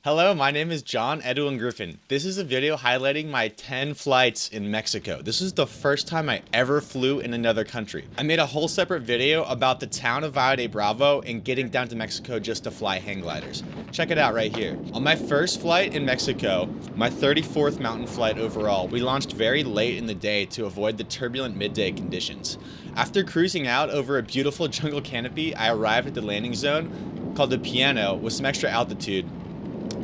Hello, my name is John Edwin Griffin. This is a video highlighting my 10 flights in Mexico. This is the first time I ever flew in another country. I made a whole separate video about the town of Valle de Bravo and getting down to Mexico just to fly hang gliders. Check it out right here. On my first flight in Mexico, my 34th mountain flight overall, we launched very late in the day to avoid the turbulent midday conditions. After cruising out over a beautiful jungle canopy, I arrived at the landing zone called the Piano with some extra altitude.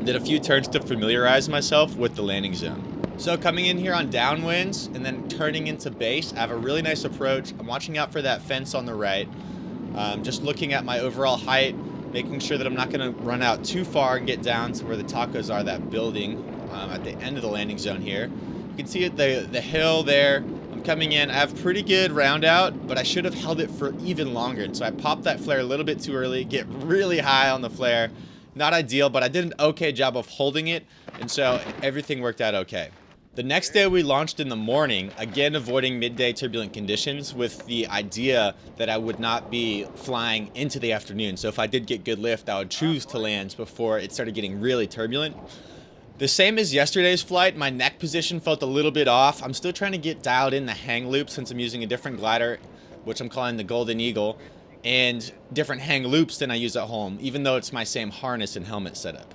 Did a few turns to familiarize myself with the landing zone. So coming in here on downwinds and then turning into base, I have a really nice approach. I'm watching out for that fence on the right. Just looking at my overall height, making sure that I'm not gonna run out too far and get down to where the tacos are, that building at the end of the landing zone here. You can see it, the hill there. I'm coming in, I have pretty good round out, but I should have held it for even longer. And so I popped that flare a little bit too early, get really high on the flare. Not ideal, but I did an okay job of holding it, and so everything worked out okay. The next day we launched in the morning, again avoiding midday turbulent conditions with the idea that I would not be flying into the afternoon. So if I did get good lift, I would choose to land before it started getting really turbulent. The same as yesterday's flight, my neck position felt a little bit off. I'm still trying to get dialed in the hang loop since I'm using a different glider, which I'm calling the Golden Eagle, and different hang loops than I use at home, even though it's my same harness and helmet setup.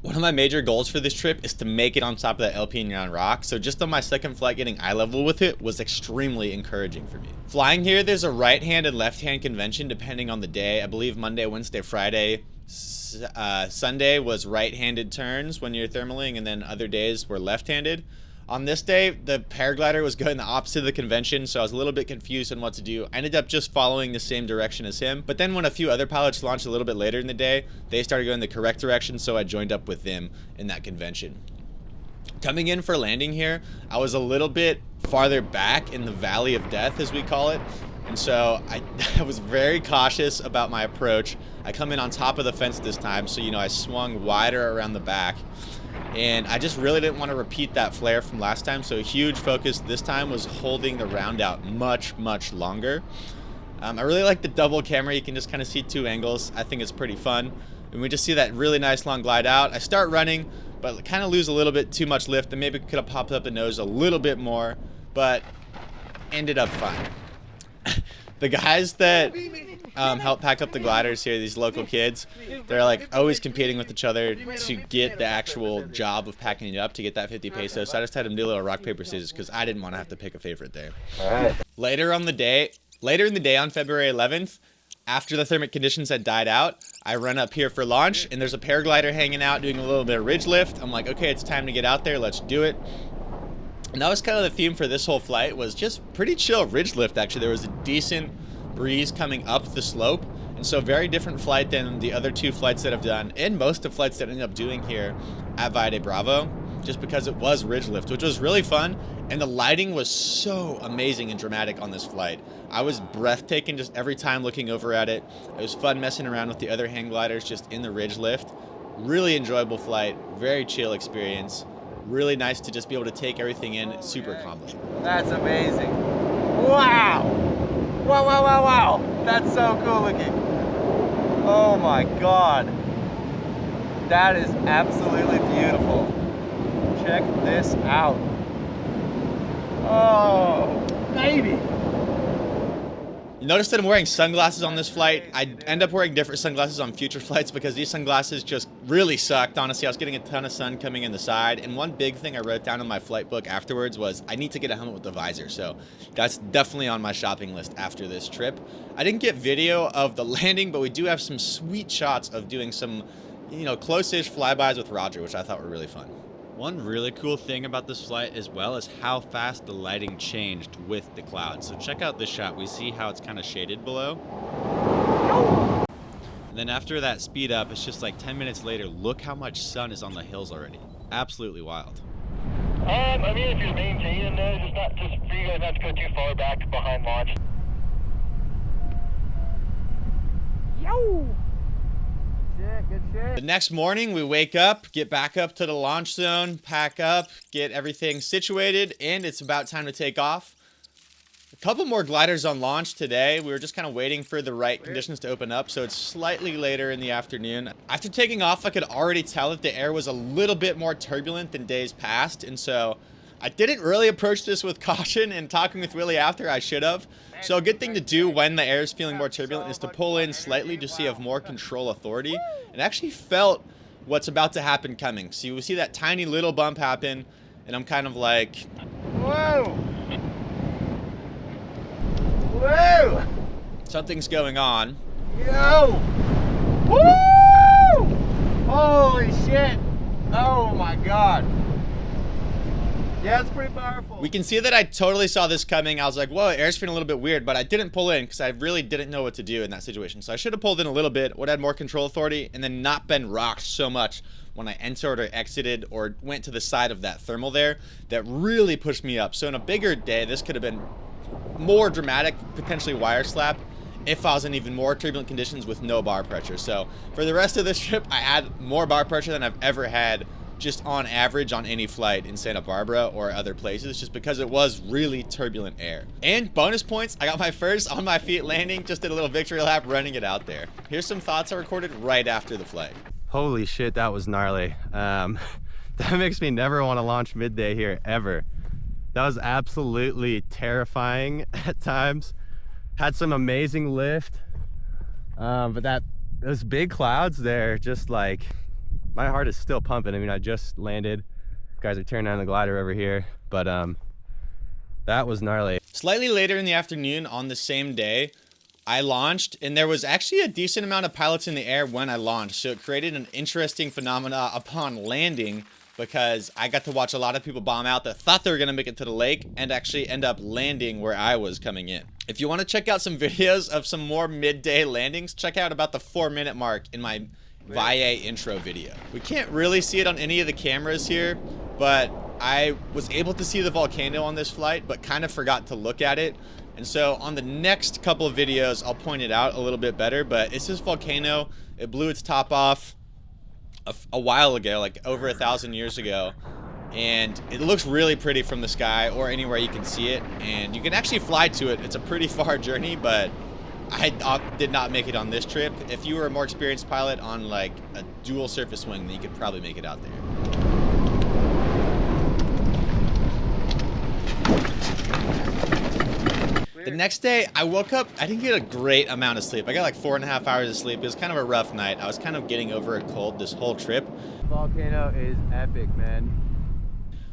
One of my major goals for this trip is to make it on top of that El Piñon rock, so just on my second flight getting eye level with it was extremely encouraging for me. Flying here, there's a right-hand and left-hand convention depending on the day. I believe Monday, Wednesday, Friday, Sunday was right-handed turns when you're thermaling, and then other days were left-handed. On this day, the paraglider was going the opposite of the convention, so I was a little bit confused on what to do. I ended up just following the same direction as him, but then when a few other pilots launched a little bit later in the day, they started going the correct direction, so I joined up with them in that convention. Coming in for landing here, I was a little bit farther back in the Valley of Death, as we call it, and so I was very cautious about my approach. I come in on top of the fence this time, so I swung wider around the back. And I just really didn't want to repeat that flare from last time, so a huge focus this time was holding the round out much longer. I really like the double camera. You can just kind of see two angles. I think it's pretty fun. And we just see that really nice long glide out. I start running, but kind of lose a little bit too much lift, and maybe could have popped up the nose a little bit more, but ended up fine. The guys that help pack up the gliders here, these local kids, they're like always competing with each other to get the actual job of packing it up to get that 50 pesos. So I just had them do a little rock, paper, scissors because I didn't want to have to pick a favorite there. All right. Later in the day on February 11th, after the thermic conditions had died out, I run up here for launch and there's a paraglider hanging out doing a little bit of ridge lift. I'm like, okay, it's time to get out there. Let's do it. And that was kind of the theme for this whole flight, was just pretty chill ridge lift. Actually, there was a decent breeze coming up the slope, and so very different flight than the other two flights that I've done, and most of flights that I ended up doing here at Valle de Bravo, just because it was ridge lift, which was really fun, and the lighting was so amazing and dramatic on this flight. I was breathtaking just every time looking over at it. It was fun messing around with the other hang gliders just in the ridge lift. Really enjoyable flight, very chill experience. Really nice to just be able to take everything in super calmly. That's amazing. Wow. Wow. That's so cool looking. Oh my God. That is absolutely beautiful. Check this out. Oh, baby. You notice that I'm wearing sunglasses on this flight. I end up wearing different sunglasses on future flights because these sunglasses just really sucked. Honestly, I was getting a ton of sun coming in the side. And one big thing I wrote down in my flight book afterwards was I need to get a helmet with a visor. So that's definitely on my shopping list after this trip. I didn't get video of the landing, but we do have some sweet shots of doing some, close-ish flybys with Roger, which I thought were really fun. One really cool thing about this flight as well is how fast the lighting changed with the clouds. So check out this shot. We see how it's kind of shaded below. And then after that speed up, it's just like 10 minutes later, look how much sun is on the hills already. Absolutely wild. I mean, if you're maintaining those, it's not just for you guys not to go too far back behind launch. Yo! Good shit. The next morning, we wake up, get back up to the launch zone, pack up, get everything situated, and it's about time to take off. Couple more gliders on launch today. We were just kind of waiting for the right conditions to open up, so it's slightly later in the afternoon. After taking off, I could already tell that the air was a little bit more turbulent than days past, and so I didn't really approach this with caution, and talking with Willie after, I should have. So a good thing to do when the air is feeling more turbulent is to pull in slightly to see if more control authority. And actually felt what's about to happen coming. So you see that tiny little bump happen, and I'm kind of like, Whoa! Whoa! something's going on. Yo! Woo! Holy shit! Oh my god! Yeah, it's pretty powerful. We can see that I totally saw this coming. I was like, whoa, air's feeling a little bit weird, but I didn't pull in because I really didn't know what to do in that situation. So I should have pulled in a little bit, would have had more control authority, and then not been rocked so much when I entered or exited or went to the side of that thermal there. That really pushed me up. So in a bigger day, this could have been more dramatic, potentially wire slap, if I was in even more turbulent conditions with no bar pressure. So for the rest of this trip, I had more bar pressure than I've ever had just on average on any flight in Santa Barbara or other places, just because it was really turbulent air. And bonus points, I got my first on my feet landing, just did a little victory lap running it out there. Here's some thoughts I recorded right after the flight. Holy shit, that was gnarly. That makes me never want to launch midday here ever. That was absolutely terrifying at times. Had some amazing lift, but those big clouds there, just like, my heart is still pumping. I mean, I just landed. Guys are tearing down the glider over here, but that was gnarly. Slightly later in the afternoon on the same day, I launched, and there was actually a decent amount of pilots in the air when I launched, so it created an interesting phenomena upon landing, because I got to watch a lot of people bomb out that thought they were going to make it to the lake and actually end up landing where I was coming in. If you want to check out some videos of some more midday landings, check out about the 4-minute mark in my VIA intro video. We can't really see it on any of the cameras here, but I was able to see the volcano on this flight, but kind of forgot to look at it. And so on the next couple of videos, I'll point it out a little bit better, but it's this volcano. It blew its top off a while ago, like over 1,000 years ago, and it looks really pretty from the sky or anywhere you can see it, and you can actually fly to it. It's a pretty far journey, but I did not make it on this trip. If you were a more experienced pilot on like a dual surface wing, then you could probably make it out there. The next day, I woke up, I didn't get a great amount of sleep. I got like 4.5 hours of sleep. It was kind of a rough night. I was kind of getting over a cold this whole trip. Volcano is epic, man.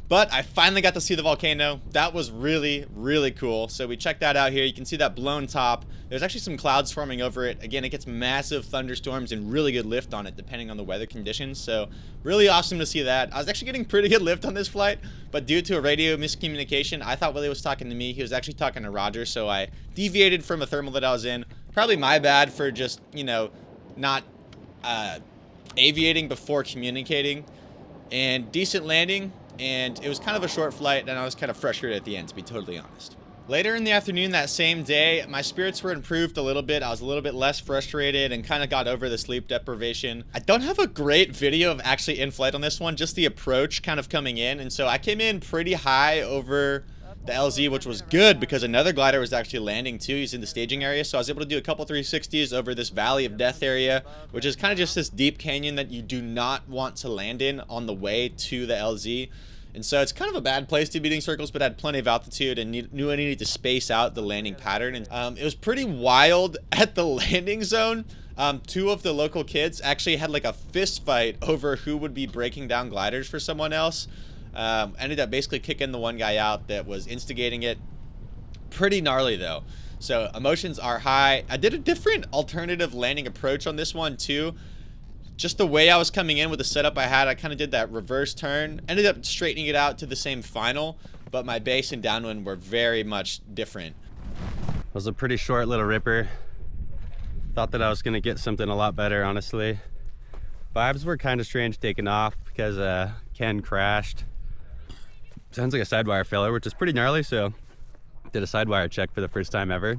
But I finally got to see the volcano. That was really, really cool. So we checked that out here. You can see that blown top. There's actually some clouds forming over it. Again, it gets massive thunderstorms and really good lift on it depending on the weather conditions. So really awesome to see that. I was actually getting pretty good lift on this flight, but due to a radio miscommunication, I thought Willie was talking to me. He was actually talking to Roger, so I deviated from a thermal that I was in. Probably my bad for just, you know, not aviating before communicating. And decent landing. And it was kind of a short flight, and I was kind of frustrated at the end, to be totally honest. Later in the afternoon that same day, my spirits were improved a little bit. I was a little bit less frustrated and kind of got over the sleep deprivation. I don't have a great video of actually in flight on this one, just the approach kind of coming in. And so I came in pretty high over the LZ, which was good because another glider was actually landing too. He's in the staging area, so I was able to do a couple 360s over this Valley of Death area, which is kind of just this deep canyon that you do not want to land in on the way to the LZ. And so it's kind of a bad place to be doing circles, but I had plenty of altitude and knew I needed to space out the landing pattern. And it was pretty wild at the landing zone. Two of the local kids actually had like a fist fight over who would be breaking down gliders for someone else. Ended up basically kicking the one guy out that was instigating it. Pretty gnarly though. So emotions are high. I did a different alternative landing approach on this one too. Just the way I was coming in with the setup I had, I kind of did that reverse turn. Ended up straightening it out to the same final, but my base and downwind were very much different. It was a pretty short little ripper. Thought that I was gonna get something a lot better, honestly. Vibes were kind of strange taking off because Ken crashed. Sounds like a sidewire failure, which is pretty gnarly, so did a sidewire check for the first time ever.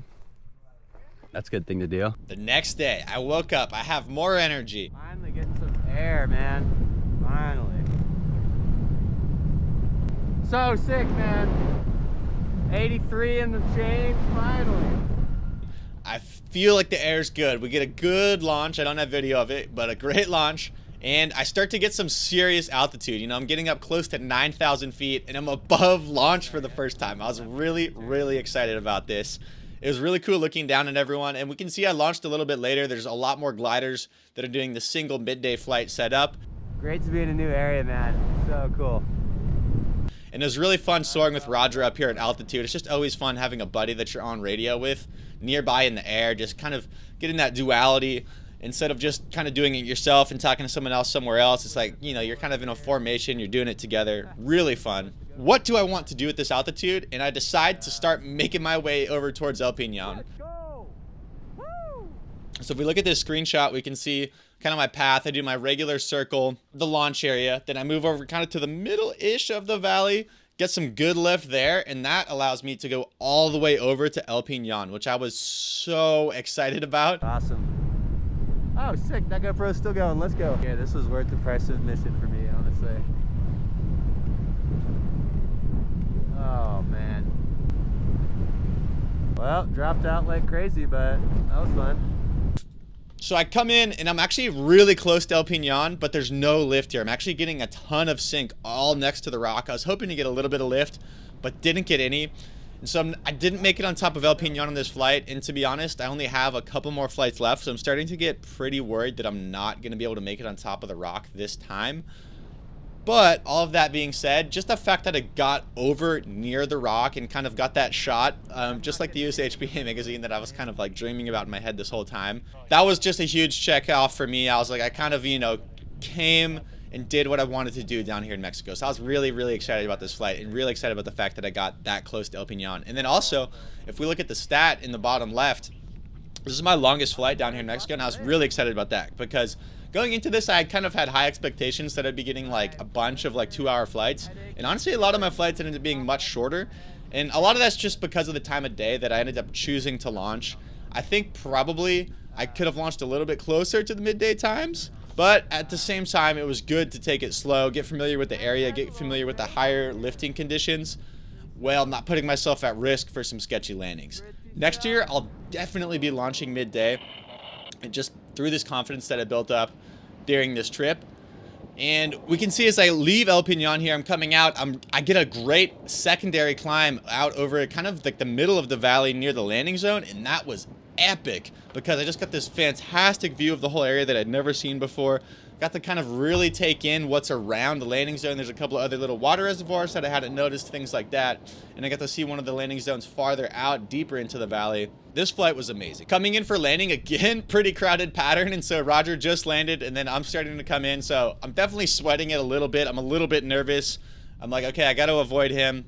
That's a good thing to do. The next day, I woke up, I have more energy. Finally getting some air, man. Finally. So sick, man. 83 in the change, finally. I feel like the air's good. We get a good launch. I don't have video of it, but a great launch. And I start to get some serious altitude. You know, I'm getting up close to 9,000 feet and I'm above launch for the first time. I was really, really excited about this. It was really cool looking down at everyone. And we can see I launched a little bit later. There's a lot more gliders that are doing the single midday flight setup. Great to be in a new area, man. So cool. And it was really fun soaring with Roger up here at altitude. It's just always fun having a buddy that you're on radio with nearby in the air, just kind of getting that duality. Instead of just kind of doing it yourself and talking to someone else somewhere else, it's like, you know, you're kind of in a formation, you're doing it together. Really fun. What do I want to do at this altitude? And I decide to start making my way over towards El Piñon. So if we look at this screenshot, we can see kind of my path. I do my regular circle, the launch area. Then I move over kind of to the middle-ish of the valley, get some good lift there, and that allows me to go all the way over to El Piñon, which I was so excited about. Awesome. Oh, sick. That GoPro's still going. Let's go. Yeah, this was worth the price of admission for me, honestly. Oh, man. Well, dropped out like crazy, but that was fun. So I come in and I'm actually really close to El Piñon, but there's no lift here. I'm actually getting a ton of sink all next to the rock. I was hoping to get a little bit of lift, but didn't get any. And so I didn't make it on top of El Piñon on this flight. And to be honest, I only have a couple more flights left. So I'm starting to get pretty worried that I'm not going to be able to make it on top of the rock this time. But all of that being said, just the fact that I got over near the rock and kind of got that shot, just like the USHPA magazine that I was kind of like dreaming about in my head this whole time. That was just a huge check off for me. I was like, I kind of, you know, came and did what I wanted to do down here in Mexico. So I was really, really excited about this flight and really excited about the fact that I got that close to El Piñon. And then also, if we look at the stat in the bottom left, this is my longest flight down here in Mexico, and I was really excited about that because going into this, I kind of had high expectations that I'd be getting like a bunch of like 2-hour flights. And honestly, a lot of my flights ended up being much shorter. And a lot of that's just because of the time of day that I ended up choosing to launch. I think probably I could have launched a little bit closer to the midday times. But at the same time, it was good to take it slow, get familiar with the area, get familiar with the higher lifting conditions, while not putting myself at risk for some sketchy landings. Next year, I'll definitely be launching midday, and just through this confidence that I built up during this trip. And we can see as I leave El Piñon here, I'm coming out, I get a great secondary climb out over kind of like the middle of the valley near the landing zone, and that was epic because I just got this fantastic view of the whole area that I'd never seen before. Got to kind of really take in what's around the landing zone. There's a couple of other little water reservoirs that I hadn't noticed, things like that. And I got to see one of the landing zones farther out, deeper into the valley. This flight was amazing. Coming in for landing, again, pretty crowded pattern. And so Roger just landed and then I'm starting to come in. So I'm definitely sweating it a little bit. I'm a little bit nervous. I'm like, okay, I got to avoid him.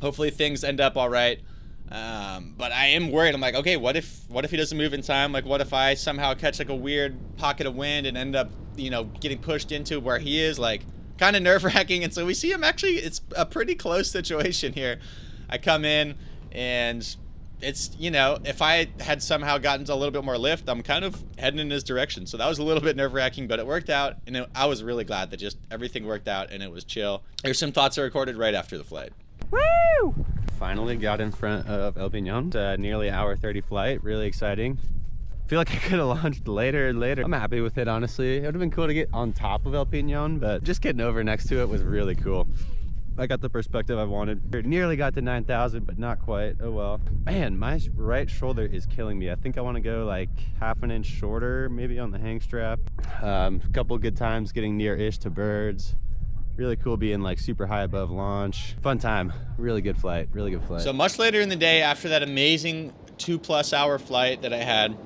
Hopefully things end up all right. But I am worried. I'm like, okay, what if he doesn't move in time? Like, what if I somehow catch like a weird pocket of wind and end up, you know, getting pushed into where he is? Like, kind of nerve-wracking. And so we see him actually, it's a pretty close situation here. I come in and it's, you know, if I had somehow gotten to a little bit more lift, I'm kind of heading in his direction. So that was a little bit nerve-wracking, but it worked out. And I was really glad that just everything worked out and it was chill. There's some thoughts I recorded right after the flight. Woo! Finally got in front of El Piñon. Nearly hour 30 flight, really exciting. Feel like I could have launched later and later. I'm happy with it, honestly. It would have been cool to get on top of El Piñon, but just getting over next to it was really cool. I got the perspective I wanted. Nearly got to 9,000, but not quite. Oh well. Man, my right shoulder is killing me. I think I want to go like half an inch shorter, maybe on the hang strap. A couple good times getting near-ish to birds. Really cool being like super high above launch. Fun time. Really good flight. Really good flight. So much later in the day, after that amazing 2+ hour flight that I had,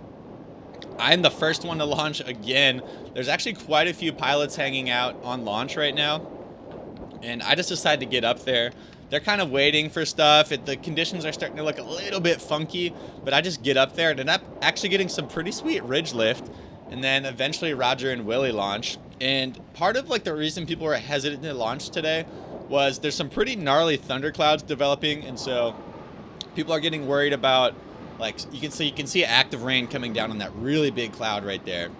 I'm the first one to launch again. There's actually quite a few pilots hanging out on launch right now. And I just decided to get up there. They're kind of waiting for stuff. The conditions are starting to look a little bit funky, but I just get up there and I'm actually getting some pretty sweet ridge lift. And then eventually Roger and Willie launch. And part of like the reason people were hesitant to launch today was there's some pretty gnarly thunderclouds developing. And so people are getting worried about, like, you can see active rain coming down on that really big cloud right there.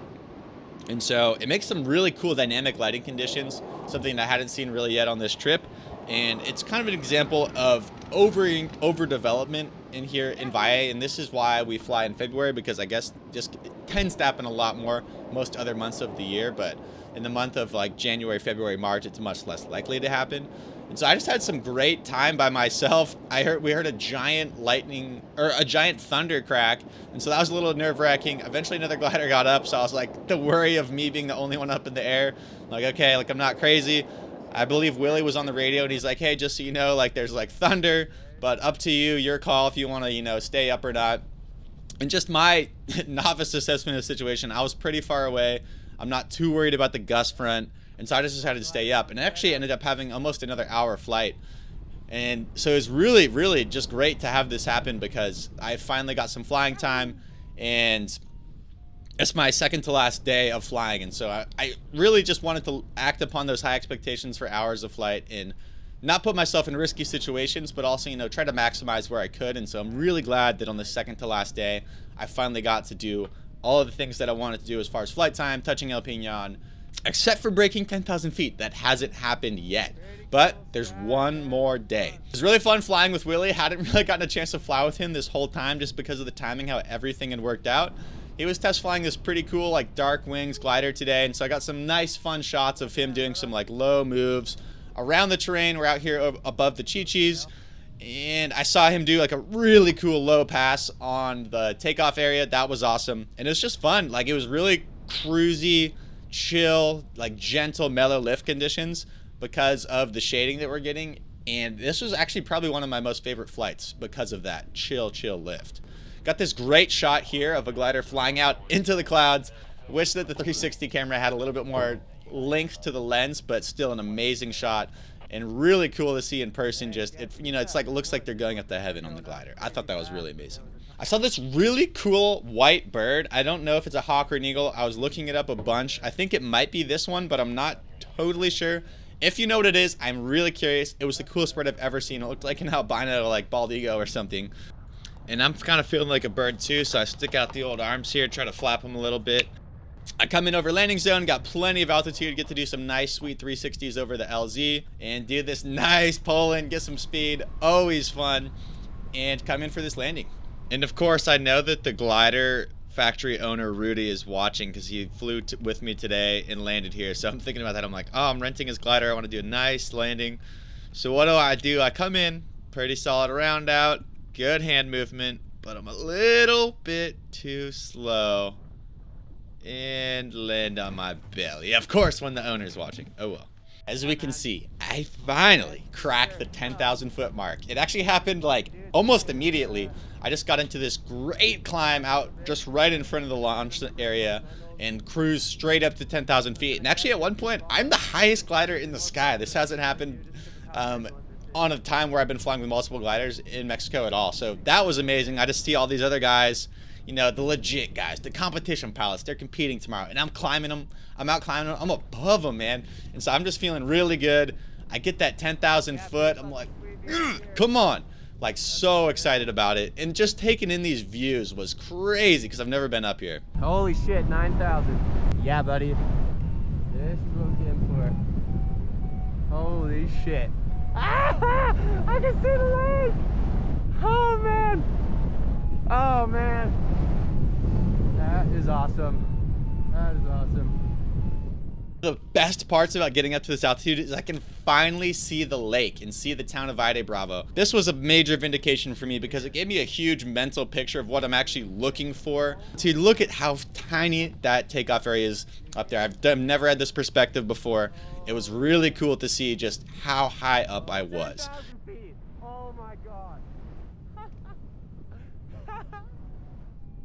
And so it makes some really cool dynamic lighting conditions, something I hadn't seen really yet on this trip. And it's kind of an example of overdevelopment in here in Valle, and this is why we fly in February, because I guess just it tends to happen a lot more most other months of the year, but in the month of like January, February, March, it's much less likely to happen. And so I just had some great time by myself. We heard a giant lightning, or a giant thunder crack, and so that was a little nerve-wracking. Eventually another glider got up, so I was like, the worry of me being the only one up in the air, like, okay, like I'm not crazy. I believe Willie was on the radio, and he's like, hey, just so you know, like there's like thunder, but up to you, your call if you want to, you know, stay up or not. And just my novice assessment of the situation, I was pretty far away. I'm not too worried about the gust front, and so I just decided to stay up, and I actually ended up having almost another hour flight. And so it was really, really just great to have this happen, because I finally got some flying time, and it's my second to last day of flying. And so I really just wanted to act upon those high expectations for hours of flight and not put myself in risky situations, but also, you know, try to maximize where I could. And so I'm really glad that on the second to last day, I finally got to do all of the things that I wanted to do as far as flight time, touching El Piñon, except for breaking 10,000 feet. That hasn't happened yet, but there's one more day. It was really fun flying with Willie. Hadn't really gotten a chance to fly with him this whole time just because of the timing, how everything had worked out. He was test flying this pretty cool like dark wings glider today, and so I got some nice fun shots of him doing some like low moves around the terrain. We're out here above the Chi-Chis, and I saw him do like a really cool low pass on the takeoff area. That was awesome, and it was just fun. Like it was really cruisy, chill, like gentle, mellow lift conditions because of the shading that we're getting. And this was actually probably one of my most favorite flights because of that chill lift. Got this great shot here of a glider flying out into the clouds. Wish that the 360 camera had a little bit more length to the lens, but still an amazing shot and really cool to see in person. Just, you know, it's like, it looks like they're going up to heaven on the glider. I thought that was really amazing. I saw this really cool white bird. I don't know if it's a hawk or an eagle. I was looking it up a bunch. I think it might be this one, but I'm not totally sure. If you know what it is, I'm really curious. It was the coolest bird I've ever seen. It looked like an albino, like bald eagle or something. And I'm kind of feeling like a bird too, so I stick out the old arms here, try to flap them a little bit. I come in over landing zone, got plenty of altitude, get to do some nice sweet 360s over the LZ, and do this nice pull-in, get some speed, always fun, and come in for this landing. And of course, I know that the glider factory owner, Rudy, is watching because he flew with me today and landed here. So I'm thinking about that. I'm like, oh, I'm renting his glider. I want to do a nice landing. So what do? I come in, pretty solid round out, good hand movement, but I'm a little bit too slow and land on my belly. Of course, when the owner's watching. Oh well. As we can see, I finally cracked the 10,000 foot mark. It actually happened like almost immediately. I just got into this great climb out just right in front of the launch area and cruised straight up to 10,000 feet. And actually at one point, I'm the highest glider in the sky. This hasn't happened on a time where I've been flying with multiple gliders in Mexico at all. So that was amazing. I just see all these other guys, you know, the legit guys, the competition pilots, they're competing tomorrow, and I'm climbing them. I'm out climbing them. I'm above them, man. And so I'm just feeling really good. I get that 10,000 foot. I'm like, come on. Like, so excited about it. And just taking in these views was crazy because I've never been up here. Holy shit, 9,000. Yeah, buddy. This is what we came for. Holy shit. Ah, I can see the lake. Oh, man. Oh, man. That is awesome. That is awesome. The best parts about getting up to this altitude is I can finally see the lake and see the town of Valle Bravo. This was a major vindication for me because it gave me a huge mental picture of what I'm actually looking for. To look at how tiny that takeoff area is up there. I've never had this perspective before. It was really cool to see just how high up I was. Oh my God.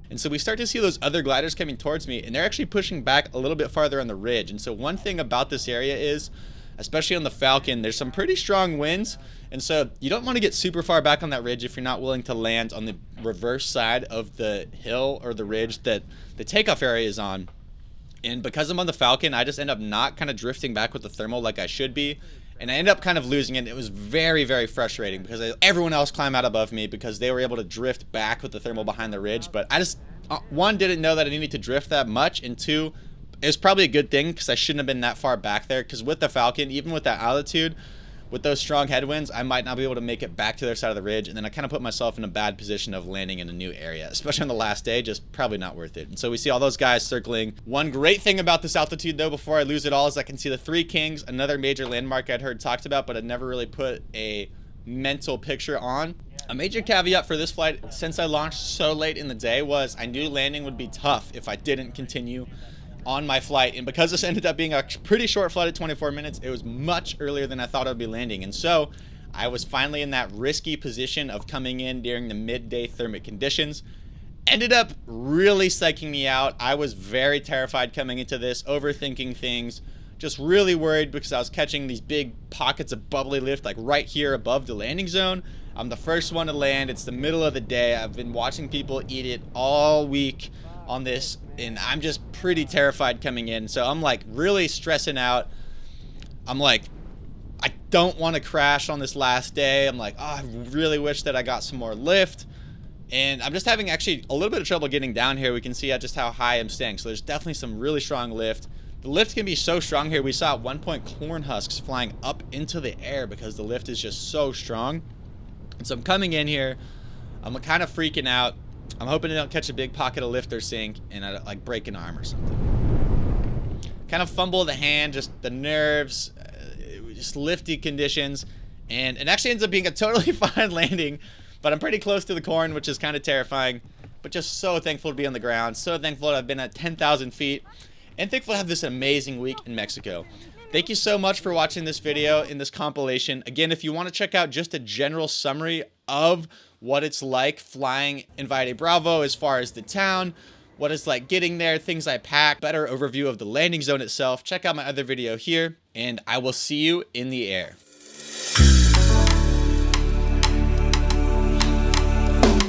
And so we start to see those other gliders coming towards me, and they're actually pushing back a little bit farther on the ridge. And so one thing about this area is, especially on the Falcon, there's some pretty strong winds. And so you don't want to get super far back on that ridge if you're not willing to land on the reverse side of the hill or the ridge that the takeoff area is on. And because I'm on the Falcon, I just end up not kind of drifting back with the thermal like I should be. And I end up kind of losing it. It was very, very frustrating because everyone else climbed out above me because they were able to drift back with the thermal behind the ridge. But I just, one, didn't know that I needed to drift that much, and two, It's probably a good thing because I shouldn't have been that far back there, because with the Falcon, even with that altitude, with those strong headwinds, I might not be able to make it back to the other side of the ridge, and then I kind of put myself in a bad position of landing in a new area, especially on the last day. Just probably not worth it. And so we see all those guys circling. One great thing about this altitude, though, before I lose it all, is I can see the Three Kings, another major landmark I'd heard talked about, but I'd never really put a mental picture on. A major caveat for this flight, since I launched so late in the day, was I knew landing would be tough if I didn't continue on my flight. And because this ended up being a pretty short flight at 24 minutes, it was much earlier than I thought I'd be landing. And so I was finally in that risky position of coming in during the midday thermic conditions. Ended up really psyching me out. I was very terrified coming into this, overthinking things, just really worried because I was catching these big pockets of bubbly lift like right here above the landing zone. I'm the first one to land. It's the middle of the day. I've been watching people eat it all week on this, and I'm just pretty terrified coming in. So I'm like really stressing out. I'm like, I don't want to crash on this last day. I'm like, oh, I really wish that I got some more lift. And I'm just having actually a little bit of trouble getting down here. We can see just how high I'm staying. So there's definitely some really strong lift. The lift can be so strong here. We saw at one point corn husks flying up into the air because the lift is just so strong. And so I'm coming in here. I'm kind of freaking out. I'm hoping I don't catch a big pocket of lift or sink and I like break an arm or something. Kind of fumble the hand, just the nerves, just lifty conditions, and it actually ends up being a totally fine landing, but I'm pretty close to the corn, which is kind of terrifying, but just so thankful to be on the ground, so thankful that I've been at 10,000 feet, and thankful to have this amazing week in Mexico. Thank you so much for watching this video in this compilation. Again, if you want to check out just a general summary of what it's like flying in Valle de Bravo as far as the town, what it's like getting there, things I packed, better overview of the landing zone itself, check out my other video here, and I will see you in the air.